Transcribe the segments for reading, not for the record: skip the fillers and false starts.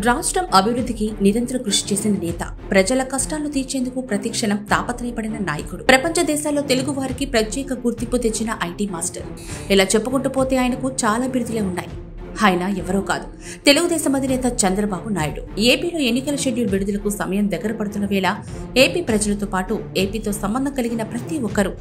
రాష్ట్రం అభివృద్ధికి నిరంతర కృషి చేసిన నేత, ప్రజల కష్టాలను తీర్చేందుకు ప్రతిక్షణం తాపత్రయపడిన నాయకుడు, ప్రపంచ దేశాల్లో తెలుగు వారికి ప్రత్యేక గుర్తింపు తెచ్చిన ఐటీ మాస్టర్. ఇలా చెప్పుకుంటూ పోతే ఆయనకు చాలా బిరుదులే ఉన్నాయి. ఆయన ఎవరో కాదు, తెలుగుదేశం అధినేత చంద్రబాబు నాయుడు. ఏపీలో ఎన్నికల షెడ్యూల్ విడుదలకు సమయం దగ్గర పడుతున్న వేళ ఏపీ ప్రజలతో పాటు ఏపీతో సంబంధం కలిగిన ప్రతి ఒక్కరూ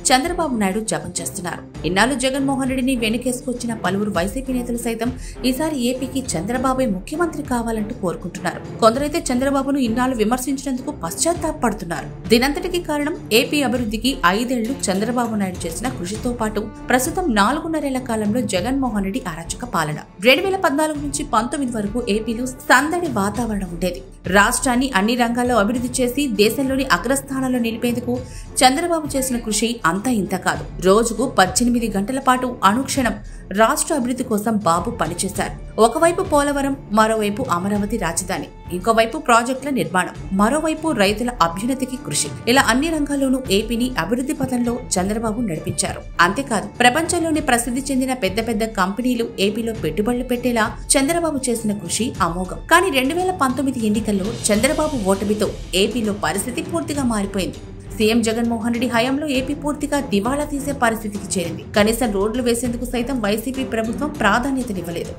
చంద్రబాబు నాయుడు జపం చేస్తున్నారు. ఇన్నాళ్ళు జగన్మోహన్ రెడ్డిని వెనుకేసుకొచ్చిన పలువురు వైసీపీ నేతలు సైతం ఈసారి ఏపీకి చంద్రబాబే ముఖ్యమంత్రి కావాలంటూ కోరుకుంటున్నారు. కొందరైతే చంద్రబాబును ఇన్నాళ్ళు విమర్శించినందుకు పశ్చాత్తాపడుతున్నారు. దీనంతటికీ కారణం ఏపీ అభివృద్ధికి 5 ఏళ్లు చంద్రబాబు నాయుడు చేసిన కృషితో పాటు ప్రస్తుతం 4.5 కాలంలో జగన్మోహన్ రెడ్డి అరాచక పాలన. 2014 నుంచి 19 వరకు ఏపీలో సందడి వాతావరణం ఉండేది. రాష్ట్రాన్ని అన్ని రంగాల్లో అభివృద్ధి చేసి దేశంలోని అగ్రస్థానంలో నిలిపేందుకు చంద్రబాబు చేసిన కృషి అంతా ఇంత కాదు. రోజుకు 18 గంటల పాటు అనుక్షణం రాష్ట్ర అభివృద్ధి కోసం బాబు పనిచేశారు. ఒకవైపు పోలవరం, మరోవైపు అమరావతి రాజధాని, ఇంకోవైపు ప్రాజెక్టుల నిర్మాణం, మరోవైపు రైతుల అభ్యున్నతికి కృషి. ఇలా అన్ని రంగాల్లోనూ ఏపీని అభివృద్ధి పథంలో చంద్రబాబు నడిపించారు. అంతేకాదు, ప్రపంచంలోనే ప్రసిద్ధి చెందిన పెద్ద పెద్ద కంపెనీలు ఏపీలో పెట్టుబడులు పెట్టేలా చంద్రబాబు చేసిన కృషి అమోఘం. కానీ 2019 ఎన్నికల్లో చంద్రబాబు ఓటమితో ఏపీలో పరిస్థితి పూర్తిగా మారిపోయింది. సీఎం జగన్మోహన్ రెడ్డి హయాంలో ఏపీ పూర్తిగా దివాళా తీసే పరిస్థితికి చేరింది. కనీసం రోడ్లు వేసేందుకు సైతం వైసీపీ ప్రభుత్వం ప్రాధాన్యతనివ్వలేదు.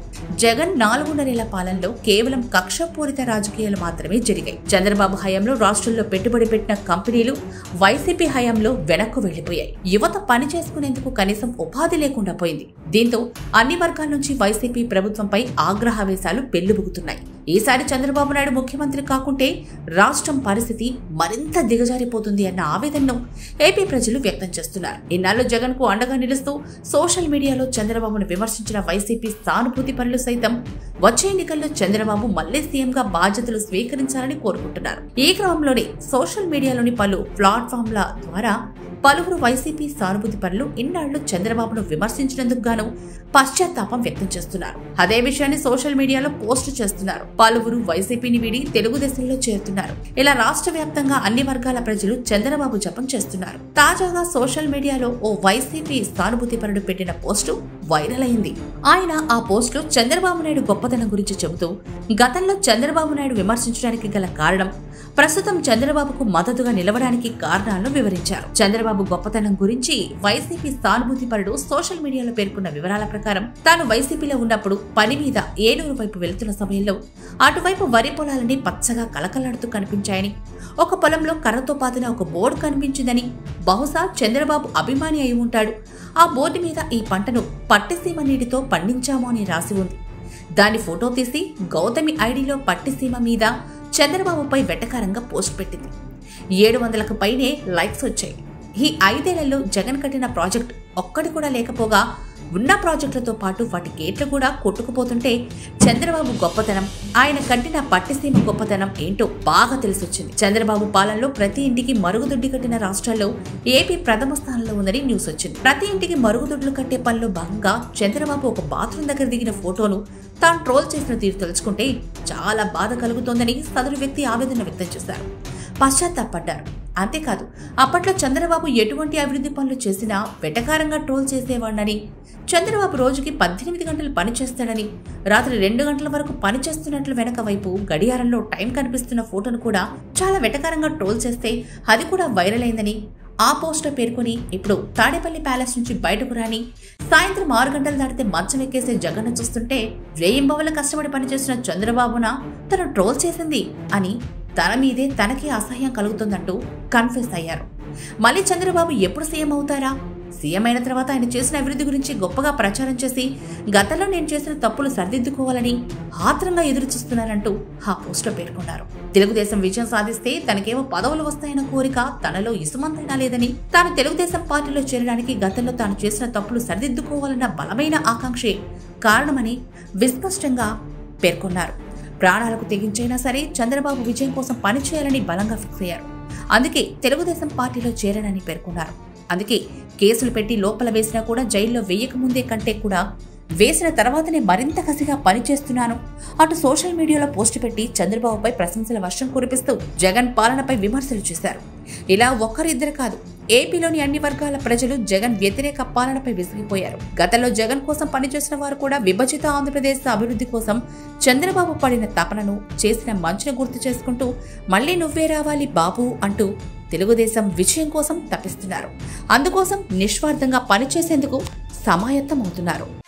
జగన్ 4.5 పాలనలో కేవలం కక్షపూరిత రాజకీయాలు మాత్రమే జరిగాయి. చంద్రబాబు హయాంలో రాష్ట్రంలో పెట్టుబడి పెట్టిన కంపెనీలు వైసీపీ హయాంలో వెనక్కు వెళ్లిపోయాయి. యువత పని చేసుకునేందుకు కనీసం ఉపాధి లేకుండా పోయింది. దీంతో అన్ని వర్గాల నుంచి వైసీపీ ప్రభుత్వంపై ఆగ్రహావేశాలు పెళ్లిబుగుతున్నాయి. ఈసారి చంద్రబాబు నాయుడు ముఖ్యమంత్రి కాకుంటే రాష్ట్రం పరిస్థితి మరింత దిగజారిపోతుంది అన్న ఆవేదనను ఏపీ ప్రజలు వ్యక్తం చేస్తున్నారు. ఇన్నాళ్ళు జగన్ కు అండగా నిలుస్తూ సోషల్ మీడియాలో చంద్రబాబును విమర్శించిన వైసీపీ సానుభూతి పరులు సైతం వచ్చే ఎన్నికల్లో చంద్రబాబు మళ్లీ సీఎంగా బాధ్యతలు స్వీకరించాలని కోరుకుంటున్నారు. ఈ క్రమంలోనే సోషల్ మీడియాలోని పలు ప్లాట్ఫామ్ల ద్వారా పలువురు వైసీపీ సానుభూతి పరులు ఇన్నాళ్లు చంద్రబాబును విమర్శించినందుకు గాను పశ్చాత్తాపం వ్యక్తం చేస్తున్నారు. అదే విషయాన్ని సోషల్ మీడియాలో పోస్టు చేస్తున్నారు. పలువురు వైసీపీని వీడి తెలుగుదేశంలో చేరుతున్నారు. ఇలా రాష్ట్ర వ్యాప్తంగా అన్ని వర్గాల ప్రజలు చంద్రబాబు జపం చేస్తున్నారు. తాజాగా సోషల్ మీడియాలో ఓ వైసీపీ సానుభూతి పరుడు పెట్టిన పోస్టు వైరల్ అయింది. ఆయన ఆ పోస్టులో చంద్రబాబు నాయుడు గొప్పతనం గురించి చెబుతూ గతంలో చంద్రబాబు నాయుడు విమర్శించడానికి గల కారణం, ప్రస్తుతం చంద్రబాబుకు మద్దతుగా నిలవడానికి కారణాలను వివరించారు. చంద్రబాబు గొప్పతనం గురించి వైసీపీ సానుభూతి పరుడు సోషల్ మీడియాలో పేర్కొన్న వివరాల ప్రకారం తాను వైసీపీలో ఉన్నప్పుడు పని మీద ఏలూరు వైపు వెళుతున్న సమయంలో అటువైపు వరి పొలాలని పచ్చగా కలకలాడుతూ కనిపించాయని, ఒక పొలంలో కర్రతో పాతిన ఒక బోర్డు కనిపించిందని, బహుశా చంద్రబాబు అభిమాని అయి ఉంటాడు. ఆ బోర్డు మీద ఈ పంటను పట్టిసీమ నీటితో పండించాము అని రాసి ఉంది. దాని ఫోటో తీసి గౌతమి ఐడిలో పట్టిసీమ మీద చంద్రబాబుపై వెటకారంగా పోస్ట్ పెట్టింది. 700కు పైనే లైక్స్ వచ్చాయి. ఈ 5 ఏళ్లలో జగన్ కట్టిన ప్రాజెక్ట్ ఒక్కటి కూడా లేకపోగా ఉన్న ప్రాజెక్టులతో పాటు వాటి గేట్లు కూడా కొట్టుకుపోతుంటే చంద్రబాబు గొప్పతనం, ఆయన కట్టిన పట్టిసీమ గొప్పతనం ఏంటో బాగా తెలిసొచ్చింది. చంద్రబాబు పాలనలో ప్రతి ఇంటికి మరుగుదొడ్డి కట్టిన రాష్ట్రాల్లో ఏపీ ప్రథమ స్థానంలో ఉందని న్యూస్ వచ్చింది. ప్రతి ఇంటికి మరుగుదొడ్లు కట్టే పనిలో భాగంగా చంద్రబాబు ఒక బాత్రూమ్ దగ్గర దిగిన ఫోటోను తాను ట్రోల్ చేసిన తీరు తెలుసుకుంటే చాలా బాధ కలుగుతోందని సదరు వ్యక్తి ఆవేదన వ్యక్తం చేశారు, పశ్చాత్తాపడ్డారు. అంతేకాదు, అప్పట్లో చంద్రబాబు ఎటువంటి అభివృద్ధి పనులు చేసినా వెటకారంగా ట్రోల్ చేసేవాడని, చంద్రబాబు రోజుకి 18 గంటలు పనిచేస్తాడని, రాత్రి 2 గంటల వరకు పనిచేస్తున్నట్లు వెనక వైపు గడియారంలో టైం కనిపిస్తున్న ఫోటోను కూడా చాలా వెటకారంగా ట్రోల్ చేస్తే అది కూడా వైరల్ అయిందని ఆ పోస్టర్ పేర్కొని ఇప్పుడు తాడేపల్లి ప్యాలెస్ నుంచి బయటకు రాని, సాయంత్రం 6 గంటలు దాటితే మంచం ఎక్కేసే జగన్ను చూస్తుంటే వేయింబవల కష్టపడి పనిచేసిన చంద్రబాబున తను ట్రోల్ చేసింది అని తన మీదే తనకే అసహ్యం కలుగుతుందంటూ కన్ఫ్యూజ్ అయ్యారు. మళ్ళీ చంద్రబాబు ఎప్పుడు సీఎం అవుతారా? సీఎం అయిన తర్వాత ఆయన చేసిన అభివృద్ధి గురించి గొప్పగా ప్రచారం చేసి గతంలో నేను చేసిన తప్పులు సరిదిద్దుకోవాలని ఆత్రంగా ఎదురు చూస్తున్నారంటూ ఆ పోస్టులో పేర్కొన్నారు. తెలుగుదేశం విజయం సాధిస్తే తనకేమో పదవులు వస్తాయన్న కోరిక తనలో ఇసుమంతైనా లేదని, తాను తెలుగుదేశం పార్టీలో చేరడానికి గతంలో తాను చేసిన తప్పులు సరిదిద్దుకోవాలన్న బలమైన ఆకాంక్షే కారణమని విస్పష్టంగా పేర్కొన్నారు. ప్రాణాలకు తెగించైనా సరే చంద్రబాబు విజయం కోసం పనిచేయాలని బలంగా ఫిక్స్ అయ్యారు. అందుకే తెలుగుదేశం పార్టీలో చేరనని పేర్కొన్నారు. అందుకే కేసులు పెట్టి లోపల వేసినా కూడా జైల్లో వేయకముందే కంటే కూడా వేసిన తర్వాతనే మరింత కసిగా పనిచేస్తున్నాను అటు సోషల్ మీడియాలో పోస్టు పెట్టి చంద్రబాబుపై ప్రశంసల వర్షం కురిపిస్తూ జగన్ పాలనపై విమర్శలు చేశారు. ఇలా ఒక్కరిద్దరు కాదు, ఏపీలోని అన్ని వర్గాల ప్రజలు జగన్ వ్యతిరేక పాలనపై విసిగిపోయారు. గతంలో జగన్ కోసం పనిచేసిన వారు కూడా విభజిత ఆంధ్రప్రదేశ్ అభివృద్ధి కోసం చంద్రబాబు పడిన తపనను, చేసిన మంచిని గుర్తు చేసుకుంటూ మళ్లీ నువ్వే రావాలి బాబు అంటూ తెలుగుదేశం విజయం కోసం తప్పిస్తున్నారు. అందుకోసం నిస్వార్థంగా పనిచేసేందుకు సమాయత్తమవుతున్నారు.